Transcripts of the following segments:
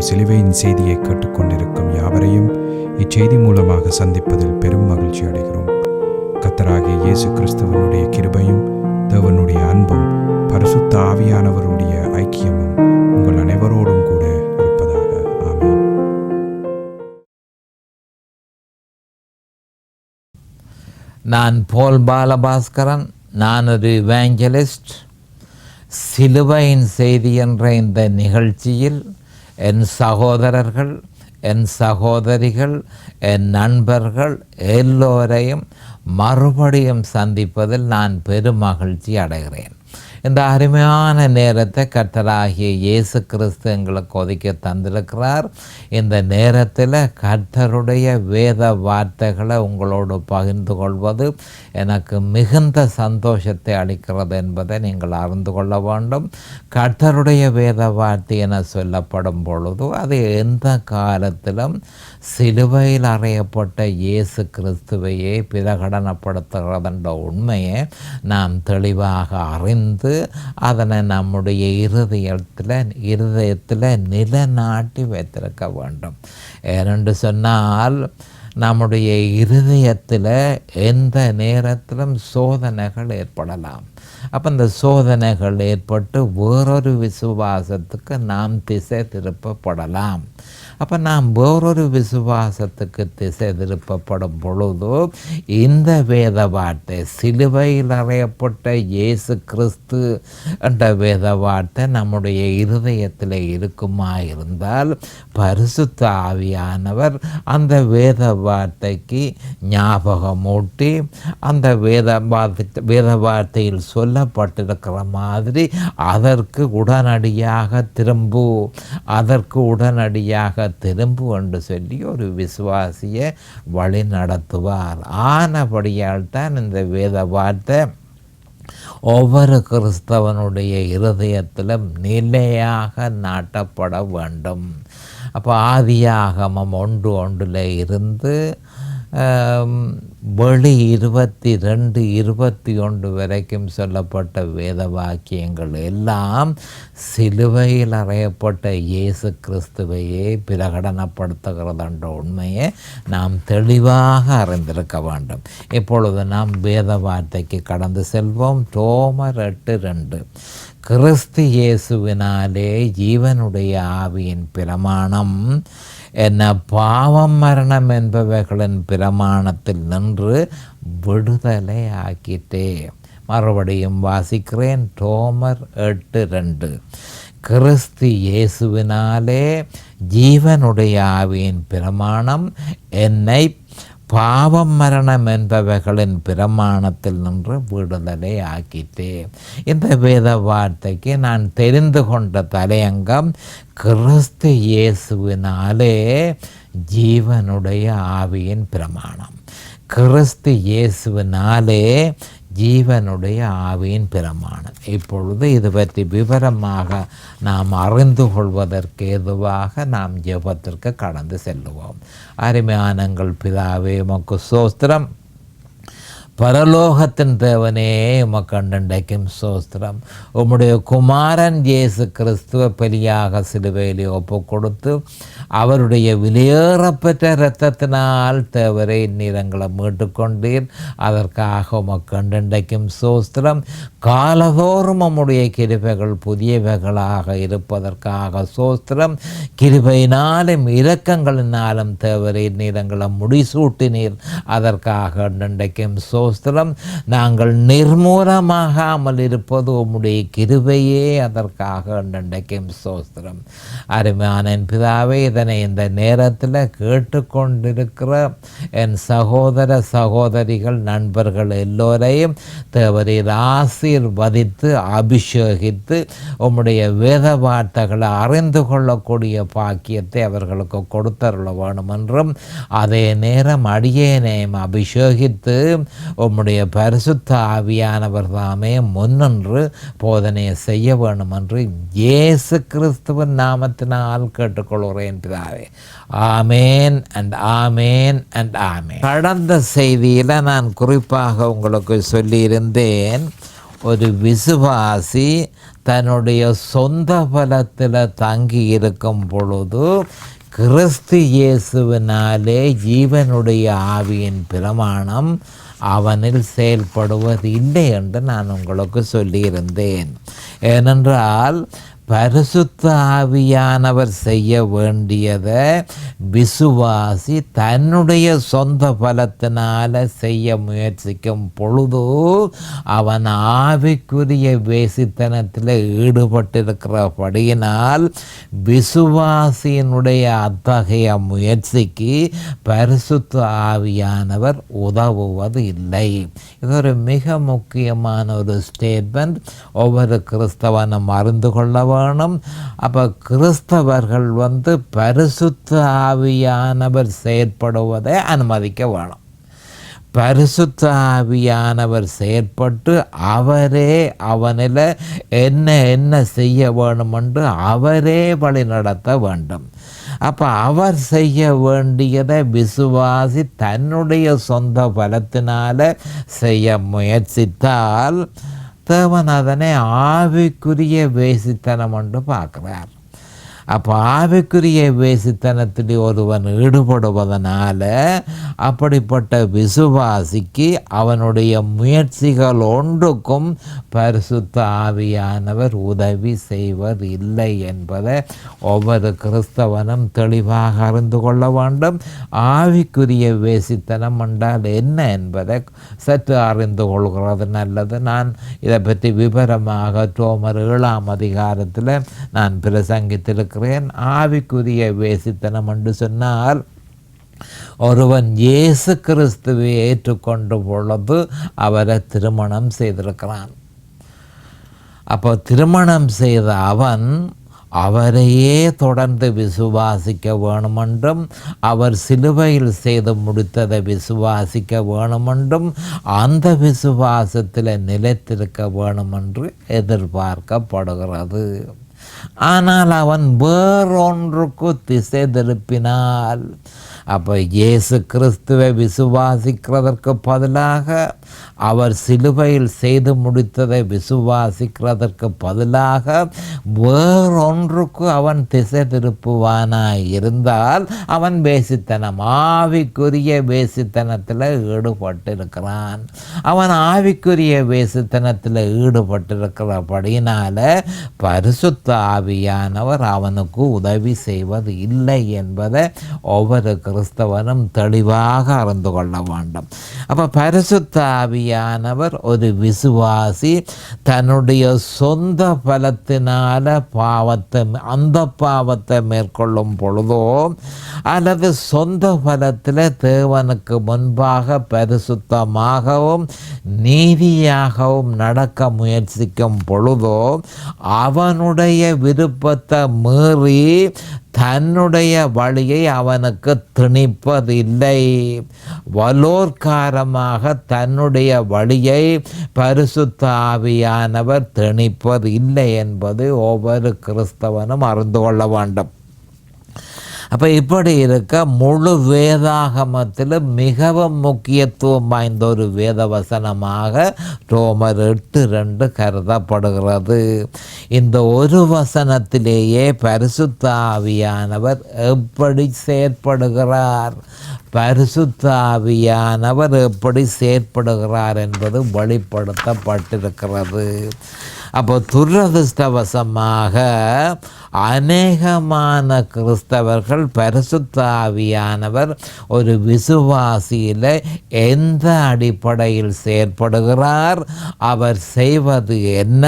சிலுவையின் செய்தியை கேட்டுக்கொண்டிருக்கும் யாவரையும் இச்செய்தி மூலமாக சந்திப்பதில் பெரும் மகிழ்ச்சி அடைகிறோம். கர்த்தராகிய இயேசு கிறிஸ்துவனுடைய கிருபையும் தேவனுடைய அன்பும் பரிசுத்த ஆவியானவருடைய ஐக்கியமும் உங்கள் அனைவரோடும் கூட இருப்பதாக. ஆமென். நான் போல் பாலபாஸ்கரன். நான் ஒரு இவாஞ்சலிஸ்ட். சிலுவையின் செய்தி என்ற இந்த நிகழ்ச்சியில் என் சகோதரர்கள், என் சகோதரிகள், என் நண்பர்கள் எல்லோரையும் மறுபடியும் சந்திப்பதில் நான் பெரும் மகிழ்ச்சி அடைகிறேன். இந்த அருமையான நேரத்தை கர்த்தராகிய இயேசு கிறிஸ்து எங்களுக்கு ஒதுக்கி தந்திருக்கிறார். இந்த நேரத்தில் கர்த்தருடைய வேத வார்த்தைகளை உங்களோடு பகிர்ந்து கொள்வது எனக்கு மிகுந்த சந்தோஷத்தை அளிக்கிறது என்பதை நீங்கள் அறிந்து கொள்ள வேண்டும். கர்த்தருடைய வேத வார்த்தை என சொல்லப்படும் பொழுது அது எந்த காலத்திலும் சிலுவையில் அறையப்பட்ட இயேசு கிறிஸ்துவையே பிரகடனப்படுத்துகிறது என்ற உண்மையை நாம் தெளிவாக அறிந்து அதனை நம்முடைய இருதயத்தில் நிலைநாட்டி வைத்திருக்க வேண்டும். ஏனென்று சொன்னால் நம்முடைய இருதயத்தில் எந்த நேரத்திலும் சோதனைகள் ஏற்படலாம். அப்போ இந்த சோதனைகள் ஏற்பட்டு வேறொரு விசுவாசத்துக்கு நாம் திசை திருப்பப்படலாம். அப்போ நாம் வேறொரு விசுவாசத்துக்கு திசை திருப்பப்படும் பொழுது இந்த வேத வார்த்தை, சிலுவையில் அறையப்பட்ட இயேசு கிறிஸ்து என்ற வேத வார்த்தை நம்முடைய இருதயத்தில் இருக்குமா இருந்தால் பரிசுத்த ஆவியானவர் அந்த வேத வார்த்தைக்கு ஞாபகமூட்டி அந்த வேத வார்த்தையில் சொல்லப்பட்டிருக்கிற மாதிரி அதற்கு உடனடியாக திரும்பு என்று சொல்லி ஒரு விசுவாசியை வழி நடத்துவார். ஆனபடியால் தான் இந்த வேத வார்த்தை ஒவ்வொரு கிறிஸ்தவனுடைய இருதயத்திலும் நிலையாக நாட்டப்பட வேண்டும். அப்போ ஆதியாகமம் 1:1 இருந்து வெளி 22:21 வரைக்கும் சொல்லப்பட்ட வேத வாக்கியங்கள் எல்லாம் சிலுவையில் அறையப்பட்ட இயேசு கிறிஸ்துவையே பிரகடனப்படுத்துகிறது என்ற உண்மையை நாம் தெளிவாக அறிந்திருக்க வேண்டும். இப்பொழுது நாம் வேத வார்த்தைக்கு கடந்து செல்வோம். ரோமர் 8:2 கிறிஸ்து இயேசுவினாலே ஜீவனுடைய ஆவியின் பிரமாணம் என்ன பாவம் மரணம் என்பவைகளின் பிரமாணத்தில் நின்று விடுதலை ஆக்கிட்டே. மறுபடியும் வாசிக்கிறேன். ரோமர் 8:2 கிறிஸ்து இயேசுவினாலே ஜீவனுடைய ஆவியின் பிரமாணம் என்னை பாவம் மரணம் என்பவைகளின் பிரமாணத்தில் நின்று விடுதலை ஆக்கிட்டே. இந்த வேத வார்த்தைக்கு நான் தெரிந்து கொண்ட தலையங்கம் கிறிஸ்து இயேசுவினாலே ஜீவனுடைய ஆவியின் பிரமாணம். கிறிஸ்து இயேசுவினாலே ஜீவனுடைய ஆவியின் பிரமாணம். இப்பொழுது இது பற்றி விவரமாக நாம் அறிந்து கொள்வதற்கு ஏதுவாக நாம் ஜெபத்திற்கு கடந்து செல்லுவோம். அருமையானங்கள் பிதாவே, உமக்கு ஸ்தோத்திரம். பரலோகத்தின் தேவனே, உமக்கு அன்றைக்கும் ஸ்தோத்திரம். உம்முடைய குமாரன் இயேசு கிறிஸ்துவ பலியாக சிலுவையிலே ஒப்பு கொடுத்து அவருடைய விலையேறப்பெற்ற இரத்தத்தினால் தேவரை நீரங்களை மீட்டுக்கொண்டீர். அதற்காக உமக்கு அன்றைக்கும் ஸ்தோத்திரம். காலதோறும் உம்முடைய கிருபைகள் புதியவைகளாக இருப்பதற்காக ஸ்தோத்திரம். கிருபையினாலும் இரக்கங்களினாலும் தேவரை நீரங்களை முடிசூட்டினீர். அதற்காக அன்றைக்கும் ஸ்தோத்திரம். நாங்கள் நிர்மூலமாகாமல் இருப்பது உம்முடைய கிருபையே. அதற்காக அன்றைக்கும் ஸ்தோத்திரம். அருமையான பிதாவே, இதனை இந்த நேரத்தில் கேட்டுக்கொண்டிருக்கிற என் சகோதர சகோதரிகள் நண்பர்கள் எல்லோரையும் தேவரீர் ஆசீர்வதித்து அபிஷேகித்து உம்முடைய வேத வார்த்தைகளை அறிந்து கொள்ளக்கூடிய பாக்கியத்தை அவர்களுக்கு கொடுத்தருள வேண்டும் என்றும், அதே நேரம் அடியேனையும் அபிஷேகித்து உம்முடைய பரிசுத்த ஆவியானவர் தாமே முன்னின்று போதனையை செய்ய வேண்டும் என்று இயேசு கிறிஸ்துவின் நாமத்தினால் கேட்டுக்கொள்கிறேன் பிதாவே. ஆமேன் அண்ட் ஆமேன் அண்ட் ஆமேன். கடந்த செய்தியில் நான் குறிப்பாக உங்களுக்கு சொல்லியிருந்தேன், ஒரு விசுவாசி தன்னுடைய சொந்த பலத்தில் தங்கி இருக்கும் பொழுது கிறிஸ்து இயேசுவினாலே ஜீவனுடைய ஆவியின் பிரமாணம் அவனில் செயல்படுவது இல்லை என்று நான் உங்களுக்கு சொல்லியிருந்தேன். ஏனென்றால் பரிசுத்த ஆவியானவர் செய்ய வேண்டியதை விசுவாசி தன்னுடைய சொந்த பலத்தினால் செய்ய முயற்சிக்கும் பொழுது அவன் ஆவிக்குரிய வேசித்தனத்தில் ஈடுபட்டிருக்கிறபடியினால் விசுவாசியினுடைய அத்தகைய முயற்சிக்கு பரிசுத்த ஆவியானவர் உதவுவது இல்லை. இது ஒரு மிக முக்கியமான ஒரு ஸ்டேட்மெண்ட். ஒவ்வொரு கிறிஸ்தவனும் அறிந்து கொள்ள வேணும். அப்போ கிறிஸ்தவர்கள் பரிசுத்த ஆவியானவர் செயற்படுவதை அனுமதிக்க வேணும். பரிசுத்த ஆவியானவர் செயற்பட்டு அவரே அவனில் என்ன செய்ய வேணும் என்று அவரே வழி நடத்த வேண்டும். அப்போ அவர் செய்ய வேண்டியதை விசுவாசி தன்னுடைய சொந்த பலத்தினால செய்ய முயற்சித்தால் தேவன் அதனை ஆவிக்குரிய வேசித்தனம் என்று பார்க்குறார். அப்போ ஆவிக்குரிய வேசித்தனத்தில் ஒருவன் ஈடுபடுவதனால அப்படிப்பட்ட விசுவாசிக்கு அவனுடைய முயற்சிகள் ஒன்றுக்கும் பரிசுத்த ஆவியானவர் உதவி செய்வர் இல்லை என்பதை ஒவ்வொரு கிறிஸ்தவனும் தெளிவாக அறிந்து கொள்ள வேண்டும். ஆவிக்குரிய வேசித்தனம் என்றால் என்ன என்பதை சற்று அறிந்து கொள்கிறது நல்லது. நான் இதை பற்றி விவரமாக ரோமர் 7ஆம் அதிகாரத்தில் நான் பிரசங்கித்திருக்கிறேன். ஆவிக்குரிய வேசித்தனம் என்று சொன்னால் ஒருவன் இயேசு கிறிஸ்துவை ஏற்றுக்கொண்ட பொழுது அவரை திருமணம் செய்திருக்கிறான். அப்போ திருமணம் செய்த அவன் அவரையே தொடர்ந்து விசுவாசிக்க வேணுமென்றும் அவர் சிலுவையில் செய்து முடித்ததை விசுவாசிக்க வேணுமென்றும் அந்த விசுவாசத்தில் நிலைத்திருக்க வேணுமென்று எதிர்பார்க்கப்படுகிறது. ஆனால் அவன் வேறொன்றுக்கு திசை திருப்பினால், அப்போ இயேசு கிறிஸ்துவை விசுவாசிக்கிறதற்கு பதிலாக அவர் சிலுவையில் செய்து முடித்ததை விசுவாசிக்கிறதற்கு பதிலாக வேறொன்றுக்கு அவன் திசை திருப்புவானாய் இருந்தால் அவன் வேசித்தனம், ஆவிக்குரிய வேசித்தனத்தில் ஈடுபட்டிருக்கிறான். அவன் ஆவிக்குரிய வேசித்தனத்தில் ஈடுபட்டிருக்கிறபடியினால பரிசுத்த ஆவியானவர் அவனுக்கு உதவி செய்வது இல்லை என்பதை ஒவ்வொரு கிறிஸ்தவனும் தெளிவாக அறிந்து கொள்ள வேண்டும். அப்போ பரிசுத்த ஆவியானவர் ஒரு விசுவாசி தன்னுடைய சொந்த பலத்தினால அந்த பாவத்தை மேற்கொள்ளும் பொழுதோ அல்லது சொந்த பலத்தில் தேவனுக்கு முன்பாக பரிசுத்தமாகவும் நீதியாகவும் நடக்க முயற்சிக்கும் பொழுதோ அவனுடைய விருப்பத்தை மீறி தன்னுடைய வழியை அவனுக்கு திணிப்பதில்லை. வலோர்காரமாக தன்னுடைய வழியை பரிசுத்த ஆவியானவர் திணிப்பது இல்லை என்பது ஒவ்வொரு கிறிஸ்தவனும் அறிந்து கொள்ள வேண்டும். அப்போ இப்படி இருக்க முழு வேதாகமத்தில் மிகவும் முக்கியத்துவம் வாய்ந்த ஒரு வேதவசனமாக ரோமர் 8:2 கருதப்படுகிறது. இந்த ஒரு வசனத்திலேயே பரிசுத்த ஆவியானவர் எப்படி செயற்படுகிறார், பரிசுத்த ஆவியானவர் எப்படி செயற்படுகிறார் என்பது வெளிப்படுத்தப்பட்டிருக்கிறது. அப்போ துரதிர்ஷ்டவசமாக அநேகமான கிறிஸ்தவர்கள் பரிசுத்த ஆவியானவர் ஒரு விசுவாசியில் எந்த அடிப்படையில் செயற்படுகிறார், அவர் செய்வது என்ன,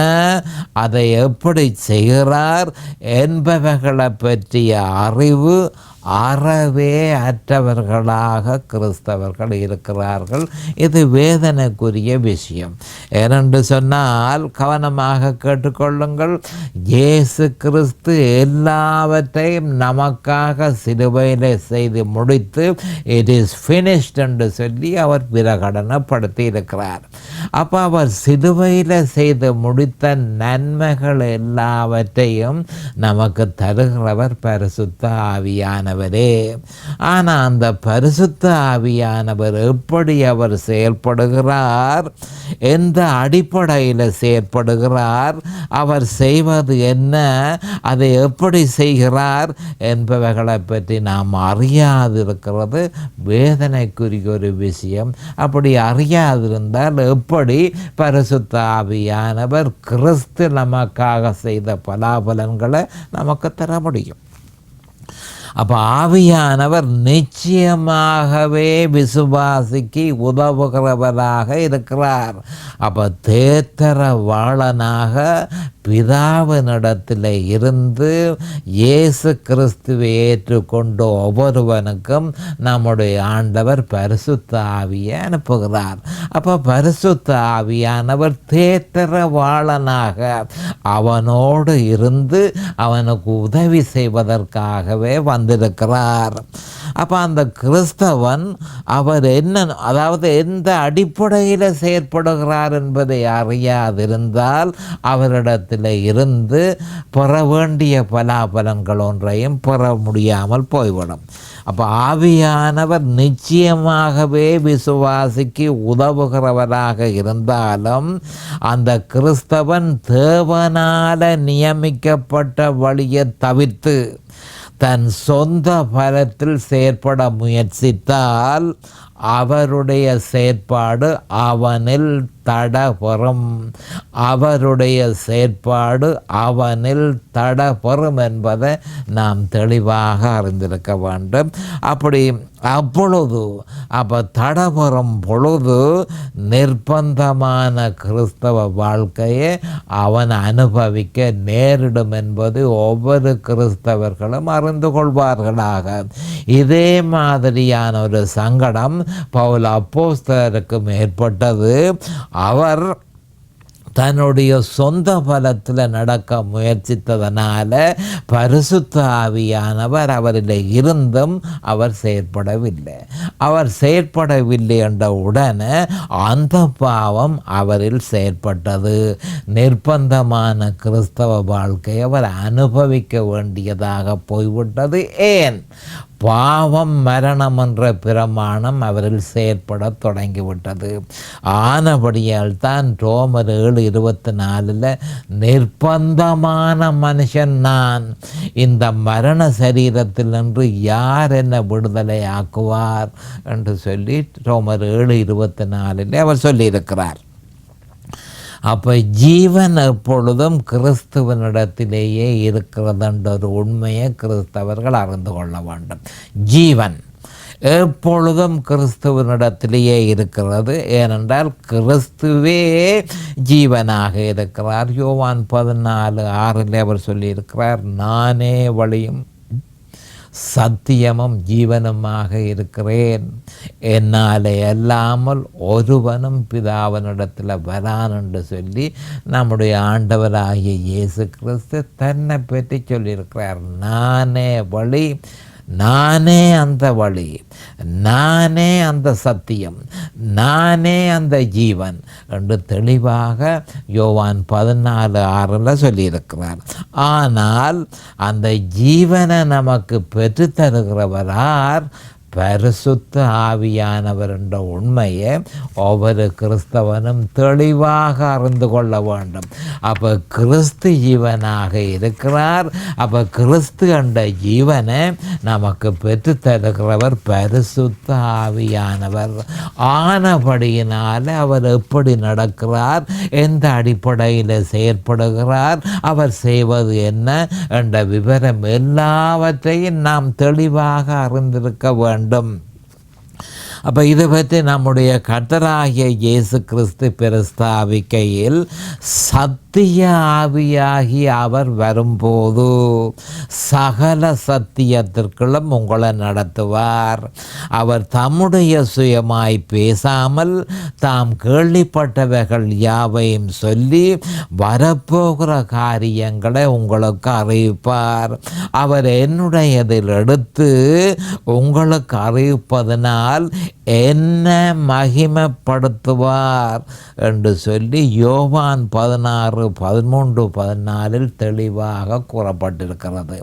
அதை எப்படி செய்கிறார் என்பவைகளை பற்றிய அறிவு அறவே அற்றவர்களாக கிறிஸ்தவர்கள் இருக்கிறார்கள். இது வேதனைக்குரிய விஷயம். ஏனென்று சொன்னால் கவனமாக கேட்டுக்கொள்ளுங்கள். இயேசு கிறிஸ்து எல்லாவற்றையும் நமக்காக சிலுவையில் செய்து முடித்து இட் இஸ் ஃபினிஷ்ட் என்று சொல்லி அவர் பிரகடனப்படுத்தி இருக்கிறார். அப்போ அவர் சிலுவையில் செய்து முடித்த நன்மைகள் எல்லாவற்றையும் நமக்கு தருகிறவர் பரிசுத்த ஆவியானவர். ஆவியானவரே. ஆனால் அந்த பரிசுத்த ஆவியானவர் எப்படி அவர் செயல்படுகிறார், எந்த அடிப்படையில் செயல்படுகிறார், அவர் செய்வது என்ன, அதை எப்படி செய்கிறார் என்பவைகளை பற்றி நாம் அறியாதிருக்கிறது வேதனைக்குரிய ஒரு விஷயம். அப்படி அறியாதிருந்தால் எப்படி பரிசுத்த ஆவியானவர் கிறிஸ்து நமக்காக செய்த பலாபலன்களை நமக்கு தர முடியும்? அப்போ ஆவியானவர் நிச்சயமாகவே விசுவாசிக்கு உதவுகிறவராக இருக்கிறார். அப்போ தேத்தரவாளனாக பிதாவினிடத்தில் இருந்து இயேசு கிறிஸ்துவை ஏற்றுக்கொண்ட ஒவ்வொருவனுக்கும் நம்முடைய ஆண்டவர் பரிசுத்த ஆவியை அனுப்புகிறார். அப்போ பரிசுத்த ஆவியானவர் தேத்தரவாளனாக அவனோடு இருந்து அவனுக்கு உதவி செய்வதற்காகவே வந்திருக்கிறார். அப்போ அந்த கிறிஸ்தவன் அவர் என்ன, அதாவது எந்த அடிப்படையில் செயற்படுகிறார் என்பதை அறியாதிருந்தால் அவரிடத்தில் இருந்து பெற வேண்டிய பலாபலன்கள் ஒன்றையும் பெற முடியாமல் போய்விடும். அப்போ ஆவியானவர் நிச்சயமாகவே விசுவாசிக்கு உதவுகிறவராக இருந்தாலும் அந்த கிறிஸ்தவன் தேவனால நியமிக்கப்பட்ட வழியை தவிர்த்து தன் சொந்த பலத்தில் செயற்பட முயற்சித்தால் அவருடைய செயற்பாடு அவனில் தடபெறும். அவருடைய செயற்பாடு அவனில் தடபெறும் என்பதை நாம் தெளிவாக அறிந்திருக்க வேண்டும். அப்போ தடபெறும் பொழுது நிர்பந்தமான கிறிஸ்தவ வாழ்க்கையை அவன் அனுபவிக்க நேரிடும் என்பது ஒவ்வொரு கிறிஸ்தவர்களும் அறிந்து கொள்வார்களாக. இதே மாதிரியான ஒரு சங்கடம் பவுல் அப்போஸ்தலருக்கும் ஏற்பட்டது. அவர் தன்னுடைய சொந்த பலத்தில் நடக்க முயற்சித்ததனால பரிசுத்த ஆவியானவர் அவரில் இருந்தும் அவர் செயற்படவில்லை. அவர் செயற்படவில்லை என்ற உடனே அந்த பாவம் அவரில் செயற்பட்டது. நிர்பந்தமான கிறிஸ்தவ வாழ்க்கை அவர் அனுபவிக்க வேண்டியதாக போய்விட்டது. ஏன்? பாவம் மரணம் என்ற பிரமாணம் அவரில் செயற்பட தொடங்கிவிட்டது. ஆனபடியால் தான் ரோமர் 7:24 நிர்பந்தமான மனுஷன் நான், இந்த மரண சரீரத்தில் நின்று யார் என்ன விடுதலை ஆக்குவார் என்று சொல்லி ரோமர் 7:24 அவர் சொல்லியிருக்கிறார். அப்போ ஜீவன் எப்பொழுதும் கிறிஸ்துவனிடத்திலேயே இருக்கிறது என்ற ஒரு உண்மையை கிறிஸ்தவர்கள் அறிந்து கொள்ள வேண்டும். ஜீவன் எப்பொழுதும் கிறிஸ்துவனிடத்திலேயே இருக்கிறது. ஏனென்றால் கிறிஸ்துவே ஜீவனாக இருக்கிறார். யோவான் 14:6 அவர் சொல்லியிருக்கிறார், நானே வழியும் சத்தியமும் ஜீவனுமாக இருக்கிறேன், என்னாலே அல்லாமல் ஒருவனும் பிதாவினிடத்தில் வரான் என்று சொல்லி நம்முடைய ஆண்டவராகிய இயேசு கிறிஸ்து தன்னை பற்றி சொல்லியிருக்கிறார். நானே வழி, நானே அந்த வழி, நானே அந்த சத்தியம், நானே அந்த ஜீவன் என்று தெளிவாக யோவான் 14:6 சொல்லியிருக்கிறார். ஆனால் அந்த ஜீவனை நமக்கு பெற்றுத்தருகிறவரார் பரிசுத்த ஆவியானவர் என்ற உண்மையை ஒவ்வொரு கிறிஸ்தவனும் தெளிவாக அறிந்து கொள்ள வேண்டும். அப்போ கிறிஸ்து ஜீவனாக இருக்கிறார். அப்போ கிறிஸ்து என்ற ஜீவனை நமக்கு பெற்றுத்தருகிறவர் பரிசுத்த ஆவியானவர். ஆனபடியினால் அவர் எப்படி நடக்கிறார், எந்த அடிப்படையில் செயற்படுகிறார், அவர் செய்வது என்ன என்ற விவரம் எல்லாவற்றையும் நாம் தெளிவாக அறிந்திருக்க வேண்டும். அப்போ இதை பற்றி நம்முடைய கர்த்தராகிய இயேசு கிறிஸ்து பிரஸ்தாபிக்கையில் சத்திய ஆவியாகி அவர் வரும்போது சகல சத்தியத்திற்குள்ளும் உங்களை நடத்துவார். அவர் தம்முடைய சுயமாய் பேசாமல் தாம் கேள்விப்பட்டவைகள் யாவையும் சொல்லி வரப்போகிற காரியங்களை உங்களுக்கு அறிவிப்பார். அவர் என்னுடையதில் எடுத்து உங்களுக்கு அறிவிப்பதனால் என்ன மகிமைப்படுத்துவார் என்று சொல்லி யோவான் 16 16:13-14 தெளிவாக கூறப்பட்டிருக்கிறது.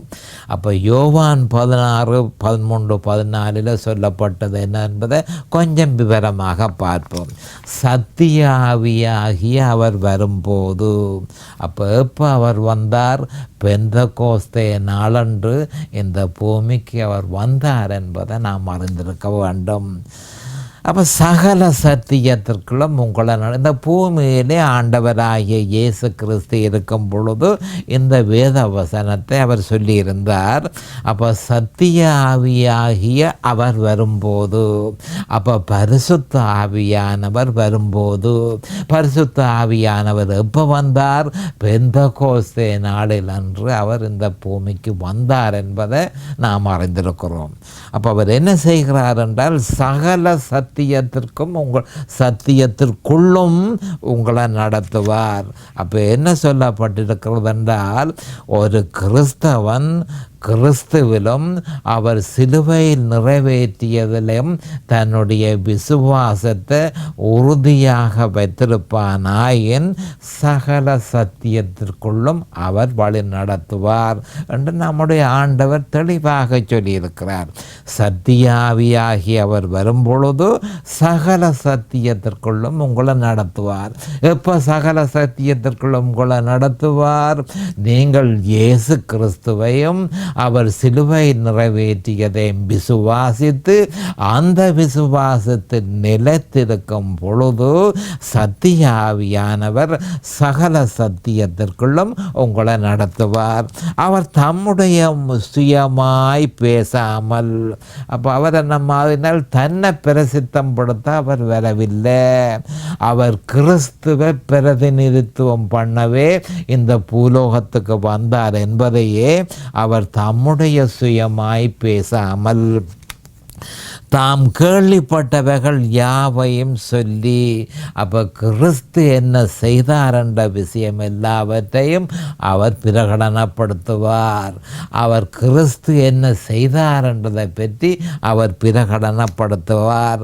அப்போ யோவான் 16:13-14 சொல்லப்பட்டது என்ன என்பதை கொஞ்சம் விவரமாக பார்ப்போம். சத்திய ஆவியாகிய அவர் வரும்போது, அப்போ எப்போ அவர் வந்தார்? பெந்தகோஸ்தே நாளன்று இந்த பூமிக்கு அவர் வந்தார் என்பதை நாம் அறிந்திருக்க வேண்டும். அப்போ சகல சத்தியத்திற்குள்ளும் உங்களை இந்த பூமியிலே ஆண்டவராகிய இயேசு கிறிஸ்து இருக்கும் பொழுது இந்த வேத வசனத்தை அவர் சொல்லியிருந்தார். அப்போ சத்திய ஆவியாகிய அவர் வரும்போது, அப்போ பரிசுத்த ஆவியானவர் வரும்போது, பரிசுத்த ஆவியானவர் எப்போ வந்தார்? பெந்தகோஸ்தே நாளில் அன்று அவர் இந்த பூமிக்கு வந்தார் என்பதை நாம் அறிந்திருக்கிறோம். அப்போ அவர் என்ன செய்கிறார் என்றால், சகல சத்தியத்திற்குள்ளும் உங்களை நடத்துவார். அப்போ என்ன சொல்லப்பட்டிருக்கிறது என்றால், ஒரு கிறிஸ்தவன் கிறிஸ்துவிலும் அவர் சிலுவையில் நிறைவேற்றியதிலும் தன்னுடைய விசுவாசத்தை உறுதியாக வைத்திருப்பானாயின் சகல சத்தியத்திற்குள்ளும் அவர் வழி நடத்துவார் என்று நம்முடைய ஆண்டவர் தெளிவாக சொல்லியிருக்கிறார். சத்தியாவியாகி அவர் வரும்பொழுது சகல சத்தியத்திற்குள்ளும் உங்களை நடத்துவார். எப்போ சகல சத்தியத்திற்குள்ளும் உங்களை நடத்துவார்? நீங்கள் இயேசு கிறிஸ்துவையும் அவர் சிலுவையில் நிறைவேற்றியதை விசுவாசித்து அந்த விசுவாசத்தில் நிலைத்திருக்கும் பொழுது சத்திய ஆவியானவர் சகல சத்தியத்திற்குள்ளும் உங்களை நடத்துவார். அவர் தம்முடைய சுயமாய் பேசாமல், அப்போ அவர் நம்மால் தன்னை பிரசித்தப்படுத்த அவர் வரவில்லை. அவர் கிறிஸ்துவை பிரதிநிதித்துவம் பண்ணவே இந்த பூலோகத்துக்கு வந்தார் என்பதையே அவர் தம்முடைய சுயமாய் பேசாமல் தாம் கேள்விப்பட்டவைகள் யாவையும் சொல்லி, அப்போ கிறிஸ்து என்ன செய்தார் என்ற விஷயம் எல்லாவற்றையும் அவர் பிரகடனப்படுத்துவார். அவர் கிறிஸ்து என்ன செய்தார் என்றதை பற்றி அவர் பிரகடனப்படுத்துவார்.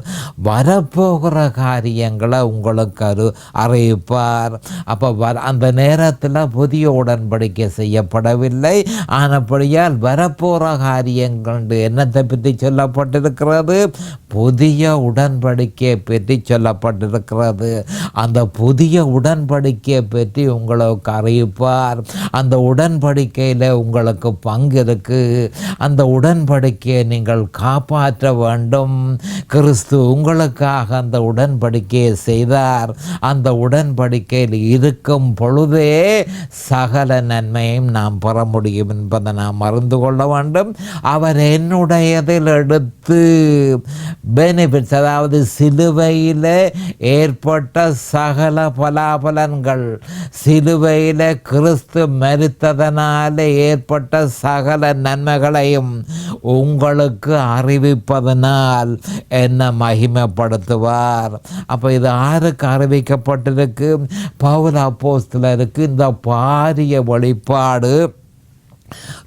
வரப்போகிற காரியங்களை உங்களுக்கு அறிவிப்பார். அப்போ அந்த நேரத்தில் புதிய உடன்படிக்கை செய்யப்படவில்லை. ஆனபடியால் வரப்போகிற காரியங்கள் என்னத்தை பற்றி சொல்லப்பட்டிருக்கிறது? புதிய உடன்படிக்கையை பற்றி சொல்லப்பட்டிருக்கிறது. அந்த புதிய உடன்படிக்கையை பற்றி உங்களுக்கு அறிவிப்பார். அந்த உடன்படிக்கையில் உங்களுக்கு பங்கு இருக்கு. அந்த உடன்படிக்கையை நீங்கள் காப்பாற்ற வேண்டும். கிறிஸ்து உங்களுக்காக அந்த உடன்படிக்கையை செய்தார். அந்த உடன்படிக்கையில் இருக்கும் பொழுதே சகல நன்மையும் நாம் பெற முடியும் என்பதை நாம் அறிந்து கொள்ள வேண்டும். அவர் என்னுடையதில் எடுத்து பெனிஃபிட்ஸ், அதாவது சிலுவையில் ஏற்பட்ட சகல பலாபலன்கள், சிலுவையில் கிறிஸ்து மரித்ததனால ஏற்பட்ட சகல நன்மைகளையும் உங்களுக்கு அறிவிப்பதனால் என்ன மகிமைப்படுத்துவார். அப்போ இது யாருக்கு அறிவிக்கப்பட்டிருக்கு? பவுல் அப்போஸ்தலருக்கு இந்த பாரிய வெளிப்பாடு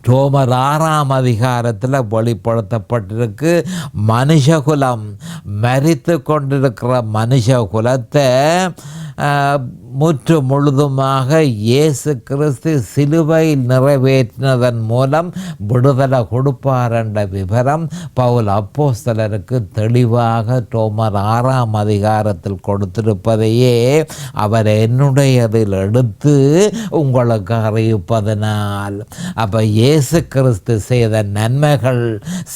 ரோமர் 6ஆம் அதிகாரத்தில் வெளிப்படுத்தப்பட்டிருக்கு. மனுஷகுலம் மரித்து கொண்டிருக்கிற மனுஷகுலத்தை முற்று முழுதுமாக இயேசு கிறிஸ்து சிலுவையில் நிறைவேற்றினதன் மூலம் விடுதலை கொடுப்பார் என்ற விவரம் பவுல் அப்போஸ்தலருக்கு தெளிவாக ரோமர் 6ஆம் அதிகாரத்தில் கொடுத்திருப்பதையே அவர் என்னுடையதில் எடுத்து உங்களுக்கு அறிவிப்பதனால், அப்போ இயேசு கிறிஸ்து செய்த நன்மைகள்,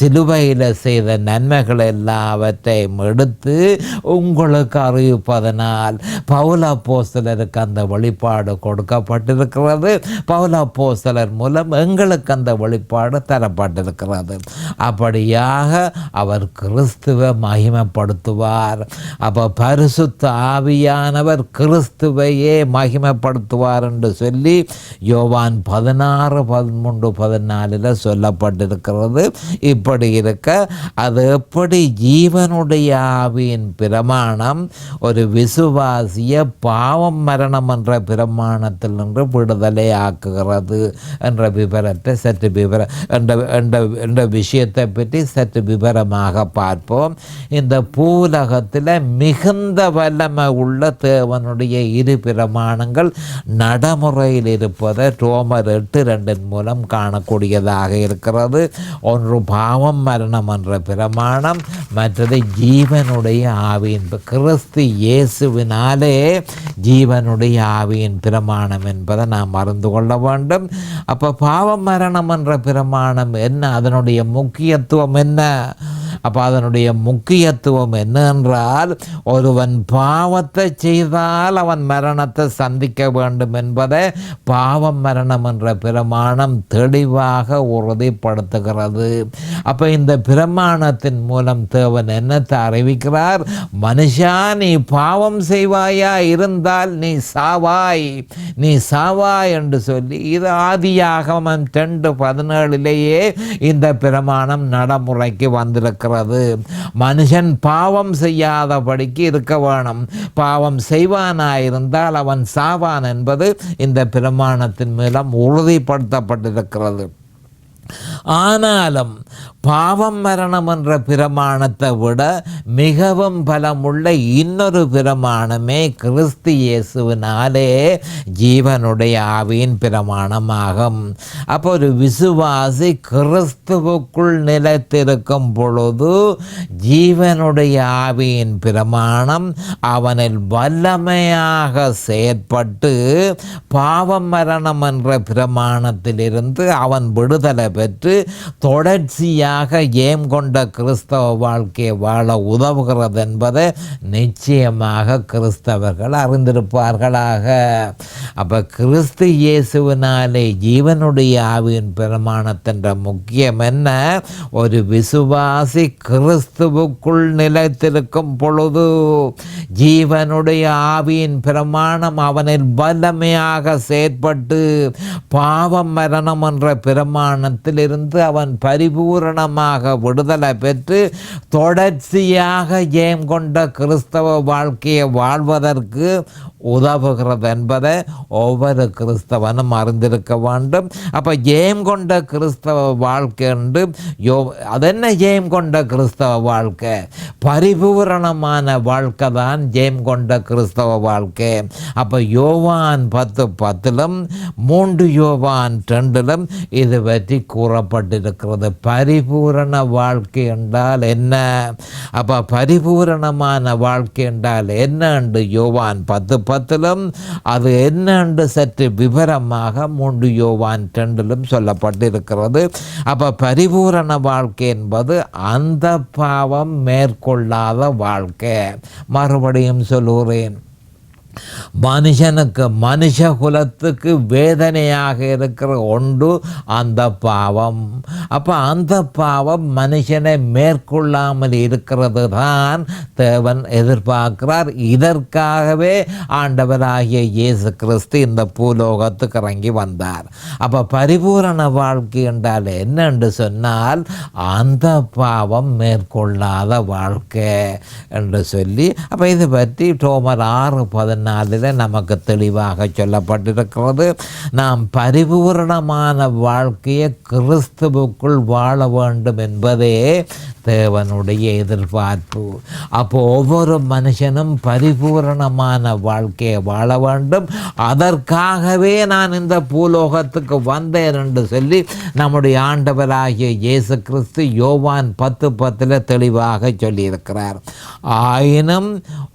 சிலுவையில் செய்த நன்மைகள் எல்லாவற்றையும் எடுத்து உங்களுக்கு அறிவிப்பதனால் பவுல் அப்போஸ்தலருக்கு அந்த வெளிப்பாடு கொடுக்கப்பட்டிருக்கிறது. பவுல் அப்போஸ்தலர் மூலம் எங்களுக்கு அந்த வெளிப்பாடு தரப்பட்டிருக்கிறது. அப்படியாக அவர் கிறிஸ்துவை மகிமைப்படுத்துவார். அப்போ பரிசுத்த ஆவியானவர் கிறிஸ்துவையே மகிமைப்படுத்துவார் என்று சொல்லி யோவான் 16:13-14 சொல்லப்பட்டிருக்கிறது. இப்படி இருக்க அது எப்படி ஜீவனுடைய ஆவியின் பிரமாணம் ஒரு விசுவாசிய பாவ பாவம் மரணம் என்ற பிரமாணத்தில் நின்று விடுதலை ஆக்குகிறது என்ற விவரத்தை என்ற விஷயத்தை பற்றி சற்று விவரமாக பார்ப்போம். இந்த பூலகத்தில் மிகுந்த வல்லமை உள்ள தேவனுடைய இரு பிரமாணங்கள் நடைமுறையில் இருப்பதை ரோமர் 8:2 மூலம் காணக்கூடியதாக இருக்கிறது. ஒன்று பாவம் மரணம் என்ற பிரமாணம், மற்றது ஜீவனுடைய ஆவியின் கிறிஸ்து இயேசுவினாலே ஜீவனுடைய ஆவியின் பிரமாணம் என்பதை நாம் அறிந்து கொள்ள வேண்டும். அப்போ பாவம் மரணம் என்ற பிரமாணம் என்ன, அதனுடைய முக்கியத்துவம் என்ன? அப்போ அதனுடைய முக்கியத்துவம் என்னவென்றால், ஒருவன் பாவத்தை செய்தால் அவன் மரணத்தை சந்திக்க வேண்டும் என்பதை பாவம் மரணம் என்ற பிரமாணம் தெளிவாக உறுதிப்படுத்துகிறது. அப்போ இந்த பிரமாணத்தின் மூலம் தேவன் என்னத்தை அறிவிக்கிறார்? மனுஷா, நீ பாவம் செய்வாயா இருந்தால் நீ சாவாய் என்று சொல்லி, இது ஆதியாகமம் 2:17 இந்த பிரமாணம் நடைமுறைக்கு வந்திருக்கிறது. மனுஷன் பாவம் செய்யாதபடிக்கு இருக்க வேணும். பாவம் செய்வானாயிருந்தால் அவன் சாவான் என்பது இந்த பிரமாணத்தின் மூலம் உறுதிப்படுத்தப்பட்டிருக்கிறது. ஆனாலும் பாவம் மரணம் என்ற பிரமாணத்தை விட மிகவும் பலமுள்ள இன்னொரு பிரமாணமே கிறிஸ்து இயேசுவினாலே ஜீவனுடைய ஆவியின் பிரமாணமாகும். அப்போ ஒரு விசுவாசி கிறிஸ்துவுக்குள் நிலைத்திருக்கும் பொழுது ஜீவனுடைய ஆவியின் பிரமாணம் அவனில் வல்லமையாக செயற்பட்டு பாவம் மரணம் என்ற பிரமாணத்திலிருந்து அவன் விடுதலை பெற்று தொடர்ச்சியாக ஏம் கொண்ட கிறிஸ்தவ வாழ்க்கையை வாழ உதவுகிறது என்பதை நிச்சயமாக கிறிஸ்தவர்கள் அறிந்திருப்பார்களாக. அப்போ கிறிஸ்து இயேசுவினாலே ஜீவனுடைய ஆவியின் பிரமாணத்தின் முக்கியம் என்ன? ஒரு விசுவாசி கிறிஸ்துவுக்குள் நிலைத்திருக்கும் பொழுது ஜீவனுடைய ஆவியின் பிரமாணம் அவனில் வல்லமையாக செயற்பட்டு பாவம் மரணம் என்ற பிரமாணத்திலிருந்து அவன் பரிபூரணமாக விடுதலை பெற்று தொடர்ச்சியாக ஜெயம் கொண்ட கிறிஸ்தவ வாழ்க்கையை வாழ்வதற்கு உதவுகிறது என்பதை ஒவ்வொரு கிறிஸ்தவனும் அறிந்திருக்க வேண்டும். அப்போ ஜெயம் கொண்ட கிறிஸ்தவ வாழ்க்கை என்று அதென்ன ஜெயம் கொண்ட கிறிஸ்தவ வாழ்க்கை? பரிபூரணமான வாழ்க்கை தான் ஜெயம் கொண்ட கிறிஸ்தவ வாழ்க்கை. அப்போ யோவான் 10:10 3 யோவான் 2 இது பற்றி கூறப்பட்டிருக்கிறது. பரிபூரண வாழ்க்கை என்றால் என்ன? அப்போ பரிபூரணமான வாழ்க்கை என்றால் என்ன என்று யோவான் 10:10 அது என்ன என்று சற்று விவரமாக 3 யோவான் 2 சொல்லப்பட்டிருக்கிறது. அப்போ பரிபூரண வாழ்க்கை என்பது அந்த பாவம் மேற்கொள்ளாத வாழ்க்கை. மறுபடியும் சொல்லுகிறேன், மனுஷனுக்கு மனுஷ குலத்துக்கு வேதனையாக இருக்கிற ஒன்று அந்த பாவம். அப்போ அந்த பாவம் மனுஷனை மேற்கொள்ளாமல் இருக்கிறது தான் தேவன் எதிர்பார்க்கிறார். இதற்காகவே ஆண்டவராகிய இயேசு கிறிஸ்து இந்த பூலோகத்துக்கு இறங்கி வந்தார். அப்போ பரிபூரண வாழ்க்கை என்றால் என்ன என்று சொன்னால் அந்த பாவம் மேற்கொள்ளாத வாழ்க்கை என்று சொல்லி, அப்போ இது பற்றி ரோமர் 6:14 நமக்கு தெளிவாக சொல்லப்பட்டிருக்கிறது. நாம் பரிபூரணமான வாழ்க்கையை கிறிஸ்துவுக்குள் வாழ வேண்டும் என்பதே தேவனுடைய எதிர்பார்ப்பு. அப்போ ஒவ்வொரு மனுஷனும் பரிபூரணமான வாழ்க்கையை வாழ வேண்டும். அதற்காகவே நான் இந்த பூலோகத்துக்கு வந்தேன் என்று சொல்லி நம்முடைய ஆண்டவராகிய இயேசு கிறிஸ்து யோவான் 10:10 தெளிவாக சொல்லியிருக்கிறார். ஆயினும்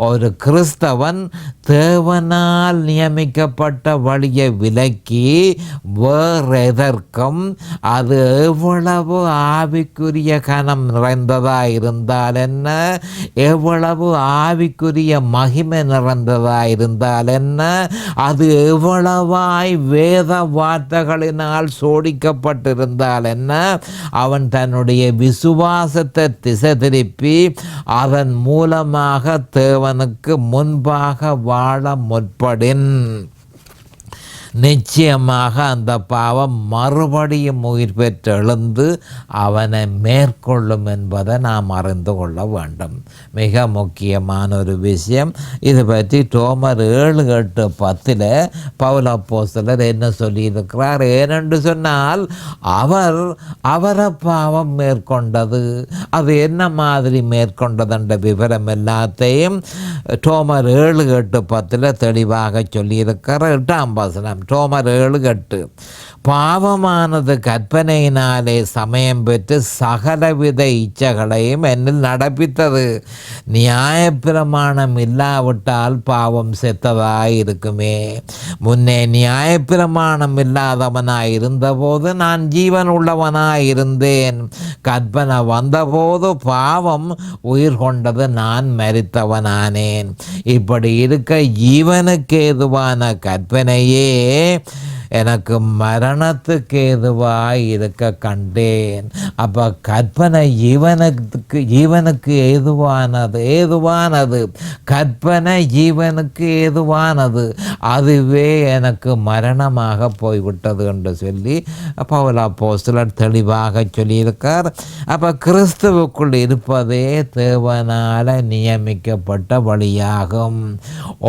ஒரு கிறிஸ்தவன் தேவனால் நியமிக்கப்பட்ட வழியை விலக்கி வேறெதற்கும் அது எவ்வளவு ஆவிக்குரிய கனம் நிறைந்ததாக இருந்தால் என்ன, எவ்வளவு ஆவிக்குரிய மகிமை நிறைந்ததாக இருந்தால் என்ன, அது எவ்வளவாய் வேத வார்த்தைகளினால் சோடிக்கப்பட்டிருந்தால் என்ன, அவன் தன்னுடைய விசுவாசத்தை திசை திருப்பி அதன் மூலமாக தேவனுக்கு முன்பாக வாழ முற்படின் நிச்சயமாக அந்த பாவம் மறுபடியும் உயிர் பெற்று எழுந்து அவனை மேற்கொள்ளும் என்பதை நாம் அறிந்து கொள்ள வேண்டும். மிக முக்கியமான ஒரு விஷயம். இது பற்றி ரோமர் 7:8-10 பவுல் அப்போஸ்தலர் என்ன சொல்லியிருக்கிறார்? ஏனென்று சொன்னால் அவரை பாவம் மேற்கொண்டது. அது என்ன மாதிரி மேற்கொண்டது என்ற விவரம் எல்லாத்தையும் ரோமர் 7:8-10 தெளிவாக சொல்லியிருக்கிற 8ஆம் வசனம். ரோமர் 7:8 பாவமானது கற்பனையினாலே சமயம் பெற்று சகலவித இச்சைகளையும் என்னில் நடப்பித்தது. நியாயப்பிரமாணம் இல்லாவிட்டால் பாவம் செத்ததாய் இருக்குமே. முன்னே நியாயப்பிரமாணம் இல்லாதவனாய் இருந்தபோது நான் ஜீவன் உள்ளவனாய் இருந்தேன். கற்பனை வந்தபோது பாவம் உயிர் கொண்டது, நான் மரித்தவனானேன். இப்படி இருக்க ஜீவனுக்கு ஏதுவான கற்பனையே எனக்கு மரணத்துக்கு ஏதுவாய் இருக்க கண்டேன். அப்போ கற்பனை ஜீவனுக்கு ஏதுவானது கற்பனை ஜீவனுக்கு ஏதுவானது, அதுவே எனக்கு மரணமாக போய்விட்டது என்று சொல்லி பவுல் அப்போஸ்தலர் தெளிவாக சொல்லியிருக்கார். அப்போ கிறிஸ்துவுக்குள் இருப்பதே தேவனால் நியமிக்கப்பட்ட வழியாகும்.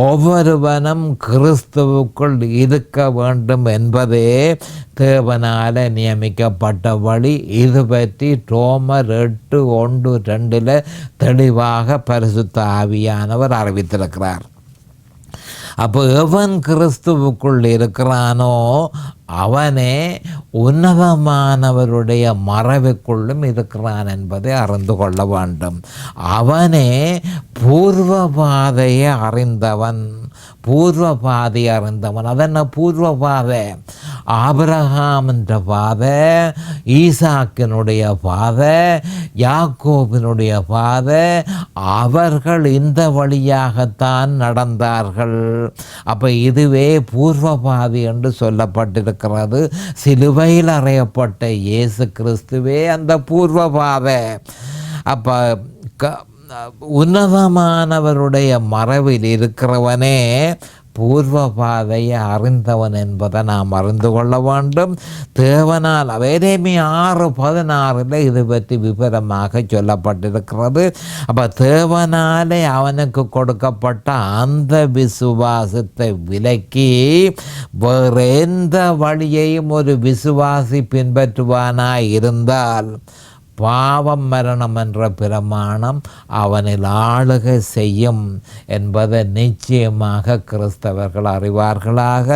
ஒவ்வொருவனும் கிறிஸ்துவுக்குள் இருக்க வேண்டும் என்பதே தேவனால் நியமிக்கப்பட்ட வழி. இது பற்றி ரோமர் 8:1-2 தெளிவாக பரிசுத்த ஆவியானவர் அறிவித்திருக்கிறார். அப்போ எவன் கிறிஸ்துவுக்குள் இருக்கிறானோ அவனே உன்னதமானவருடைய மறைவுக்குள்ளும் இருக்கிறான் என்பதை அறிந்து கொள்ள வேண்டும். அவனே பூர்வ பாதையை அறிந்தவன். அதென்ன பூர்வ பாதை? ஆபிரகாமின்ற பாதை, ஈசாக்கினுடைய பாதை, யாக்கோபினுடைய பாதை. அவர்கள் இந்த வழியாகத்தான் நடந்தார்கள். அப்போ இதுவே பூர்வ பாதை என்று சொல்லப்பட்டிருக்கிறது. சிலுவையில் அறையப்பட்ட இயேசு கிறிஸ்துவே அந்த பூர்வ பாதை. அப்போ உன்னதமானவருடைய மறைவில் இருக்கிறவனே பூர்வ பாதையை அறிந்தவன் என்பதை நாம் அறிந்து கொள்ள வேண்டும். தேவனால் எரேமியா 6:16 இது பற்றி விபரமாக சொல்லப்பட்டிருக்கிறது. அப்போ தேவனாலே அவனுக்கு கொடுக்கப்பட்ட அந்த விசுவாசத்தை விலக்கி வேறு எந்த வழியையும் ஒரு விசுவாசி பின்பற்றுவானாய் இருந்தால் பாவம் மரணம் என்ற பிரமாணம் அவனில் ஆளுகை செய்யும் என்பதை நிச்சயமாக கிறிஸ்தவர்கள் அறிவார்களாக.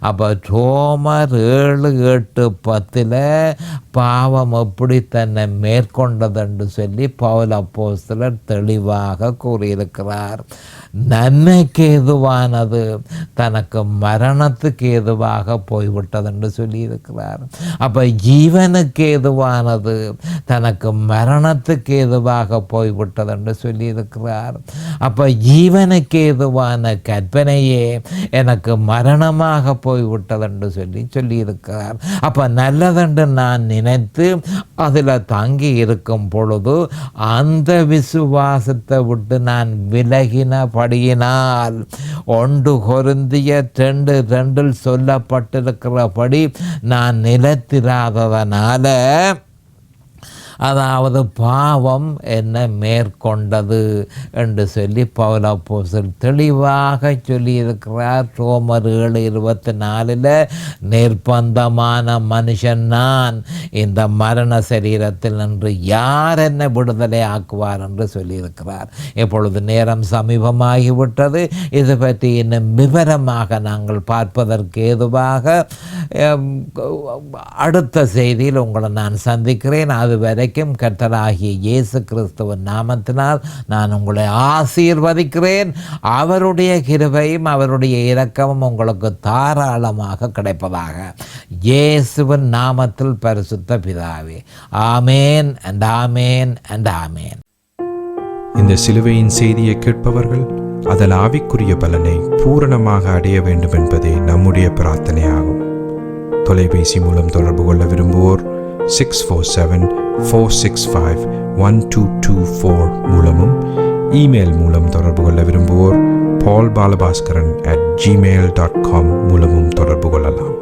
அப்போ ரோமர் 7:8-10 பாவம் எப்படி தன்னை மேற்கொண்டது என்று சொல்லி பவுல் அப்போஸ்தலர் தெளிவாக கூறியிருக்கிறார். நன்மைக்கு ஏதுவானது தனக்கு மரணத்துக்கு ஏதுவாக போய்விட்டது என்று சொல்லியிருக்கிறார். அப்போ ஜீவனுக்கு ஏதுவானது தனக்கு மரணத்துக்கு ஏதுவாக போய்விட்டது என்று சொல்லியிருக்கிறார். அப்போ ஜீவனுக்கு ஏதுவான கற்பனையே எனக்கு மரணமாக போய்விட்டது என்று சொல்லியிருக்கிறார். அப்போ நல்லதென்று நான் நினைத்து அதில் தங்கி இருக்கும் பொழுது அந்த விசுவாசத்தை விட்டு நான் விலகினபடியினால் 1 கொரிந்தியர் 2:2 சொல்லப்பட்டிருக்கிறபடி நான் நிலைத்திராததனால, அதாவது பாவம் என்ன மேற்கொண்டது என்று சொல்லி பவுல் அப்போஸ்தலர் தெளிவாக சொல்லியிருக்கிறார். ரோமர் 7:24 நிர்பந்தமான மனுஷன் நான், இந்த மரண சரீரத்தில் நின்று யார் என்னை விடுதலை ஆக்குவார் என்று சொல்லியிருக்கிறார். இப்பொழுது நேரம் சமீபமாகிவிட்டது. இது பற்றி இன்னும் விவரமாக நாங்கள் பார்ப்பதற்கு ஏதுவாக அடுத்த செய்தியில் உங்களை நான் சந்திக்கிறேன். அதுவரை கர்த்தராகிய இயேசு கிறிஸ்துவின் நாமத்தினால் நான் உங்களை ஆசீர்வதிக்கிறேன். அவருடைய கிருபையும் அவருடைய இரக்கமும் உங்களுக்கு தாராளமாக கிடைப்பதாக இயேசுவின் நாமத்தில் பரிசுத்த பிதாவே. ஆமேன் அண்ட் ஆமேன் அண்ட் ஆமேன். இந்த சிலுவையின் செய்தியை கேட்பவர்கள் அதில் ஆவிக்குரிய பலனை பூரணமாக அடைய வேண்டும் என்பதே நம்முடைய பிரார்த்தனையாகும். தொலைபேசி மூலம் தொடர்பு கொள்ள விரும்புவோர் 647-465-1224 மூலமும், இமெயில் மூலம் தொடர்பு கொள்ள விரும்புவோர் paulbalabhaskaran@gmail.com மூலமும் தொடர்பு கொள்ளலாம்.